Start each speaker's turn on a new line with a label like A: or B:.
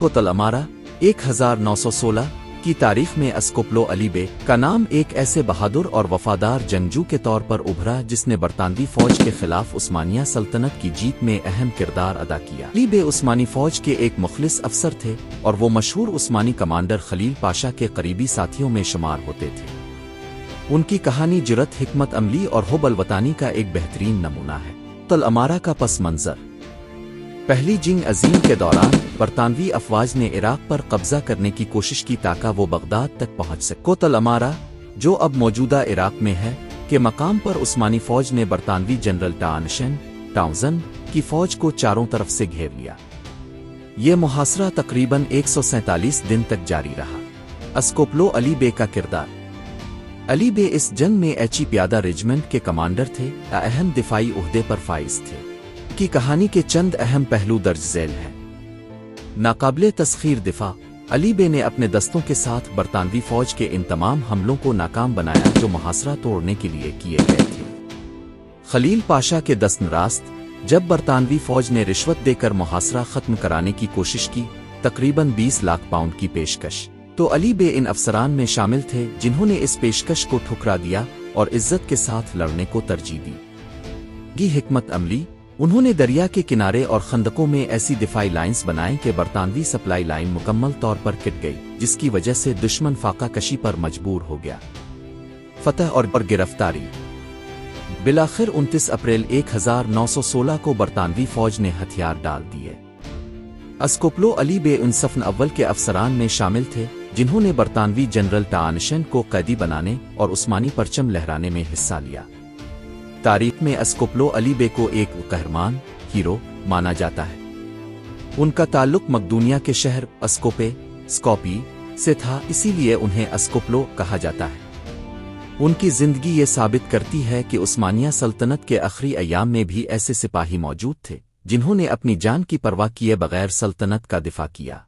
A: कोतल अमारा 1916 की तारीख में अस्कोप्लो अली बे का नाम एक ऐसे बहादुर और वफादार जंगजू के तौर पर उभरा जिसने बरतानवी फौज के खिलाफ उस्मानिया सल्तनत की जीत में अहम किरदार अदा किया। अली बे उस्मानी फौज के एक मुखलिस अफसर थे और वो मशहूर उस्मानी कमांडर खलील पाशा के करीबी साथियों में शुमार होते थे। उनकी कहानी जुरत, हिकमत अमली और हुब्ब वतानी का एक बेहतरीन नमूना है। कोतल अमारा का पस मंजर। पहली जंग अजीम के दौरान बरतानवी अफवाज ने इराक पर कब्जा करने की कोशिश की ताकि वो बगदाद तक पहुंच सके। कोतल अमारा, जो अब मौजूदा इराक में है, के मकाम पर उस्मानी फौज ने बरतानवी जनरल टाउजन की फौज को चारों तरफ से घेर लिया। ये मुहासरा तकरीबन 147 दिन तक जारी रहा। अस्कोप्लो अली बे का किरदार। अली बे इस जंग में एची प्यादा रेजिमेंट के कमांडर थे, अहम दिफाई उहदे पर फाइज थे। की कहानी के चंद अहम पहलू दर्ज झैल हैं। नाकाबिले तस्खीर दिफा। अली बे ने अपने दस्तों के साथ बरतानवी फौज के इन तमाम हमलों को नाकाम बनाया जो मुहासरा तोड़ने के लिए किए गए थे। खलील पाशा के दस्त नरास्त। जब बरतानवी फौज ने रिश्वत देकर मुहासरा खत्म कराने की कोशिश की, तकरीबन 20 लाख पाउंड की पेशकश, तो अली बे इन अफसरान में शामिल थे जिन्होंने इस पेशकश को ठुकरा दिया और इज्जत के साथ लड़ने को तरजीह दी। हिकमत अमली। उन्होंने दरिया के किनारे और खंदकों में ऐसी दिफाई लाइन्स बनाई कि बरतानवी सप्लाई लाइन मुकम्मल तौर पर कट गई, जिसकी वजह से दुश्मन फाका कशी पर मजबूर हो गया। फतह और गिरफ्तारी। बिलाखिर 29 अप्रैल 1916 को बरतानवी फौज ने हथियार डाल दिए। अस्कोप्लो अली बे उन सफ़न अव्वल के अफसरान में शामिल थे जिन्होंने बरतानवी जनरल टाउजन को कैदी बनाने और उस्मानी परचम लहराने में हिस्सा लिया। तारीख में अस्कोप्लो अली बे को एक कहरमान हीरो माना जाता है। उनका ताल्लुक मकदूनिया के शहर स्कोपी से था, इसीलिए उन्हें अस्कोप्लो कहा जाता है। उनकी जिंदगी ये साबित करती है कि उस्मानिया सल्तनत के आखिरी अय्याम में भी ऐसे सिपाही मौजूद थे जिन्होंने अपनी जान की परवाह किए बगैर सल्तनत का दिफा किया।